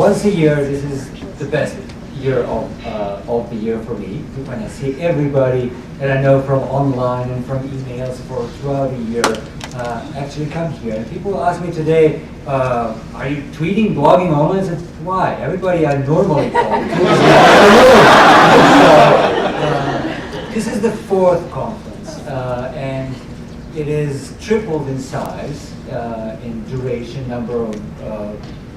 once a year, this is the best year of the year for me, when I see everybody that I know from online and from emails for throughout the year actually come here. And people ask me today, are you tweeting, blogging online? I said, why? Everybody I normally call. This is the fourth conference, and it is tripled in size, in duration, number of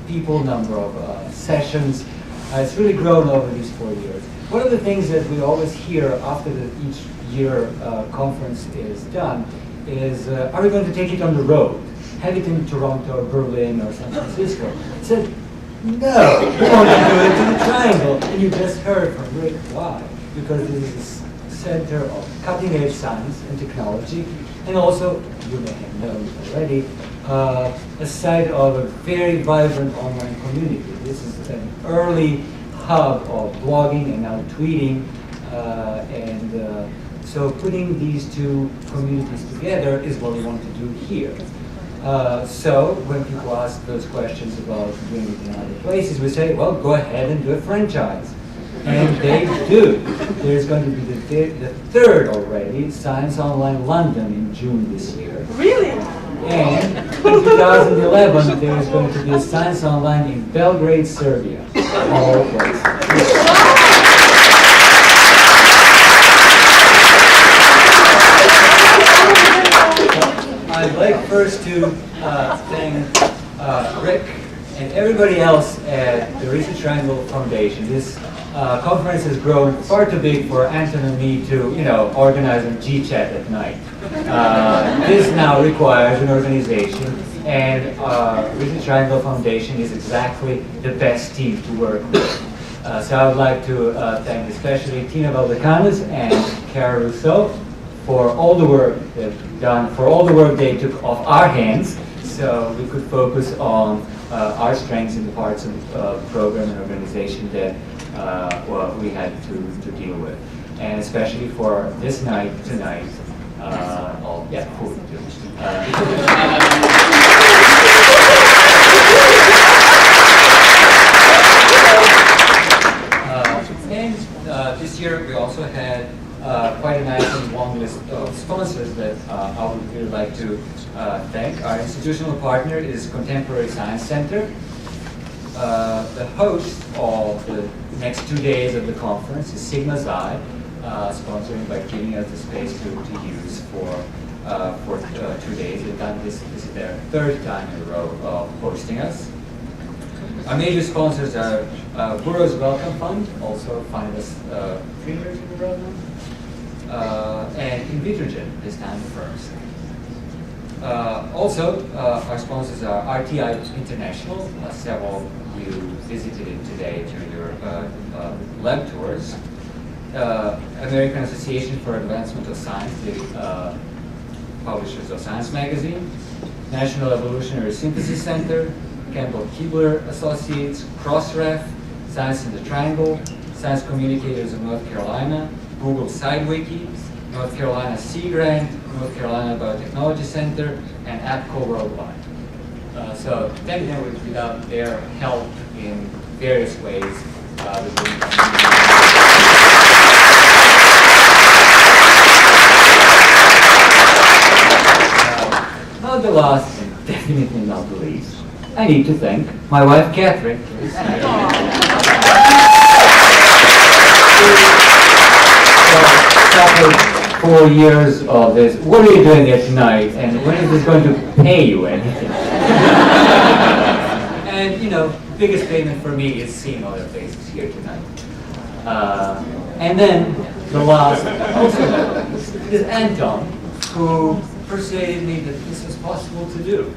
people, number of sessions. It's really grown over these 4 years. One of the things that we always hear after each year conference is done is, are we going to take it on the road? Have it in Toronto or Berlin or San Francisco? I said, no, we want to do it in the Triangle. And you just heard from Rick why. Because this is a center of cutting-edge science and technology, and also, you may have known already, a site of a very vibrant online community. This is an early hub of blogging and now tweeting, so putting these two communities together is what we want to do here. So when people ask those questions about doing it in other places, we say, well, go ahead and do a franchise. And they do. There's going to be the third already, Science Online London in June this year. Really? And in 2011, there is going to be a Science Online in Belgrade, Serbia. All places. I'd like first to thank Rick and everybody else at the Research Triangle Foundation. This conference has grown far too big for Anton and me to, organize a G-chat at night. This now requires an organization, and Research Triangle Foundation is exactly the best team to work with. So I would like to thank especially Tina Valdecanes and Cara Rousseau for all the work they've done, for all the work they took off our hands, so we could focus on our strengths in the parts of the program and organization that we had to deal with. And especially for this night, tonight, food too. This year we also had quite a nice and long list of sponsors that I would really like to thank. Our institutional partner is Contemporary Science Center. The host of the next 2 days of the conference is Sigma Xi, sponsoring by giving us the space to use for 2 days. They've done this is their third time in a row of hosting us. Our major sponsors are Burroughs Wellcome Fund, also finalists 3 years in a row now, and Invitrogen, this time first. Also, our sponsors are RTI International. Several of you visited it today during your lab tours. American Association for Advancement of Science, the publishers of Science Magazine. National Evolutionary Synthesis Center, Campbell Keebler Associates, Crossref, Science in the Triangle, Science Communicators of North Carolina, Google SciWiki, North Carolina Sea Grant, North Carolina Biotechnology Center, and APCO Worldwide. So thank them. Without their help in various ways, not the last and definitely not the least, I need to thank my wife Catherine. After 4 years of this, what are you doing here tonight, and when is this going to pay you anything? And the biggest payment for me is seeing all their faces here tonight. And then the last, also is Anton, who persuaded me that this was possible to do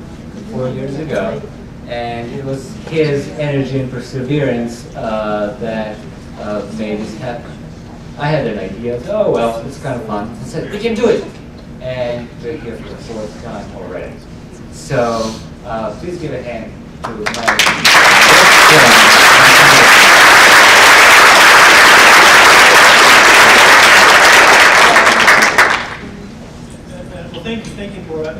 4 years ago, and it was his energy and perseverance that made this happen. I had an idea, oh well, it's kind of fun. I said, we can do it! And we're here for the 4th time already. So, please give a hand to my Well, thank you, Bora.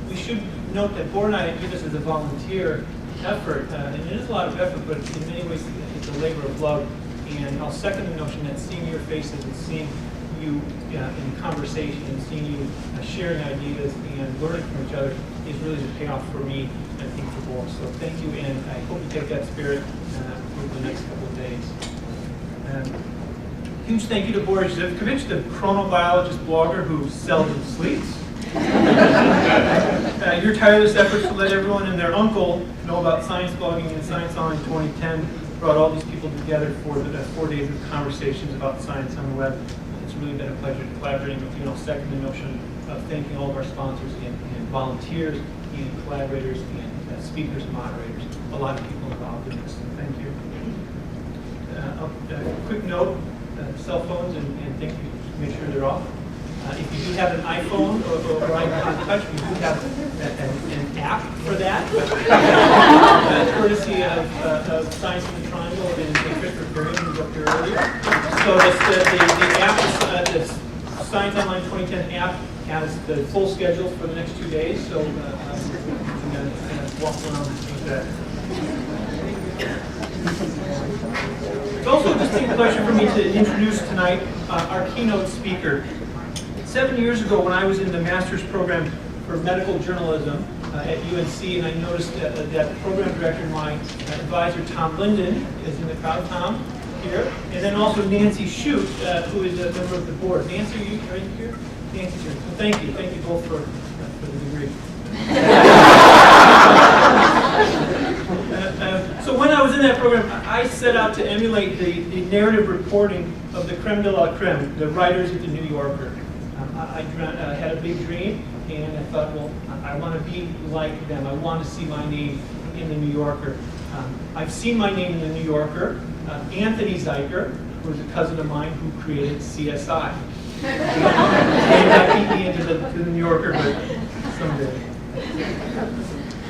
We should note that Bora and I did this as a volunteer effort, and it is a lot of effort, but in many ways it's a labor of love. And I'll second the notion that seeing your faces and seeing you in conversation and seeing you sharing ideas and learning from each other is really the payoff for me, I think, for both. So thank you, and I hope you take that spirit over the next couple of days. Huge thank you to Boris Zivkovich, the chronobiologist blogger who seldom sleeps. Your tireless efforts to let everyone and their uncle know about science blogging and Science Online 2010 brought all these people together for the 4 days of conversations about science on the web. It's really been a pleasure collaborating with you, and I'll second the notion of thanking all of our sponsors and volunteers and collaborators and speakers and moderators. A lot of people involved in this. Thank you. A quick note, cell phones and thank you. Make sure they're off. If you do have an iPhone or iPod Touch, we do have an app for that, courtesy of Science in the Triangle and Christopher Perry, who was up here earlier. So the app, the Science Online 2010 app, has the full schedule for the next 2 days, so you can walk around and change that. It's also a distinct pleasure for me to introduce tonight our keynote speaker. 7 years ago, when I was in the master's program for medical journalism at UNC, and I noticed that the program director, my advisor, Tom Linden, is in the crowd. Tom, here. And then also Nancy Shute, who is a member of the board. Nancy, are you right here? Nancy's here. So thank you both for the degree. So when I was in that program, I set out to emulate the narrative reporting of the creme de la creme, the writers at the New Yorker. I had a big dream, and I thought, well, I want to be like them. I want to see my name in the New Yorker. I've seen my name in the New Yorker. Anthony Zeiger, who is a cousin of mine who created CSI. He got beat me into the New Yorker, but someday.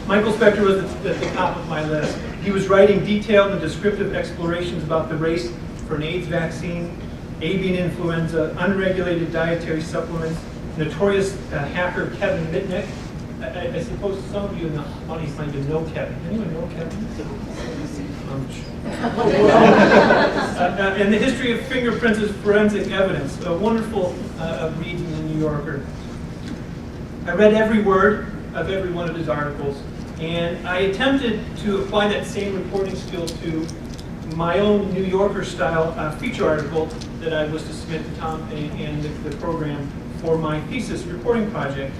Michael Specter was at the top of my list. He was writing detailed and descriptive explorations about the race for an AIDS vaccine, avian influenza, unregulated dietary supplements, notorious hacker Kevin Mitnick. I suppose some of you in the audience might even know Kevin. Anyone know Kevin? And the history of fingerprints as forensic evidence. A wonderful read in the New Yorker. I read every word of every one of his articles, and I attempted to apply that same reporting skill to my own New Yorker style feature article that I was to submit to Tom and the program for my thesis reporting project,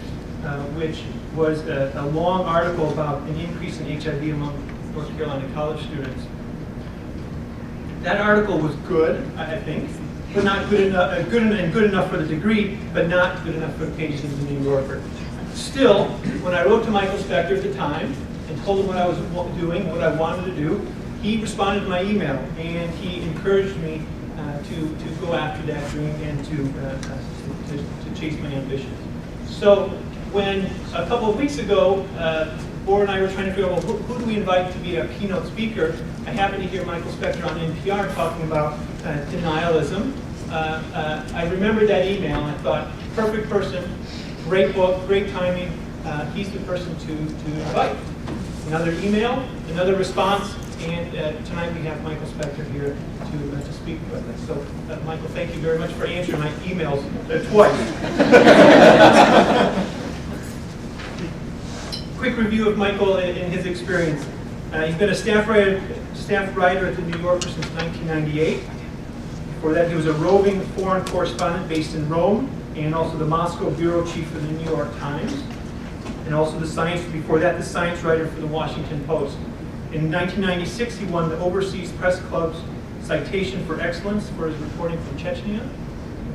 which was a long article about an increase in HIV among North Carolina college students. That article was good, I think, but not good enough. Good enough for the degree, but not good enough for the pages in the New Yorker. Still, when I wrote to Michael Specter at the time and told him what I was doing, what I wanted to do, he responded to my email, and he encouraged me to go after that dream and to chase my ambitions. So when a couple of weeks ago, Bor and I were trying to figure out, well, who do we invite to be a keynote speaker? I happened to hear Michael Specter on NPR talking about denialism. I remembered that email, and I thought, perfect person, great book, great timing. He's the person to invite. Another email, another response, and tonight we have Michael Specter here to speak with us. So, Michael, thank you very much for answering my emails twice. Quick review of Michael and his experience. He's been a staff writer at the New Yorker since 1998. Before that, he was a roving foreign correspondent based in Rome, and also the Moscow bureau chief for the New York Times, and also the science writer for the Washington Post. In 1996, he won the Overseas Press Club's Citation for Excellence for his reporting from Chechnya.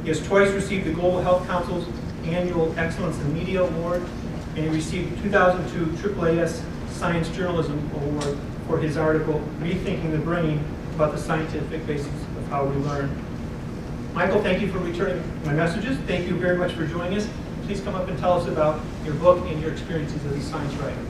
He has twice received the Global Health Council's annual Excellence in Media Award, and he received the 2002 AAAS Science Journalism Award for his article, Rethinking the Brain, about the scientific basis of how we learn. Michael, thank you for returning my messages. Thank you very much for joining us. Please come up and tell us about your book and your experiences as a science writer.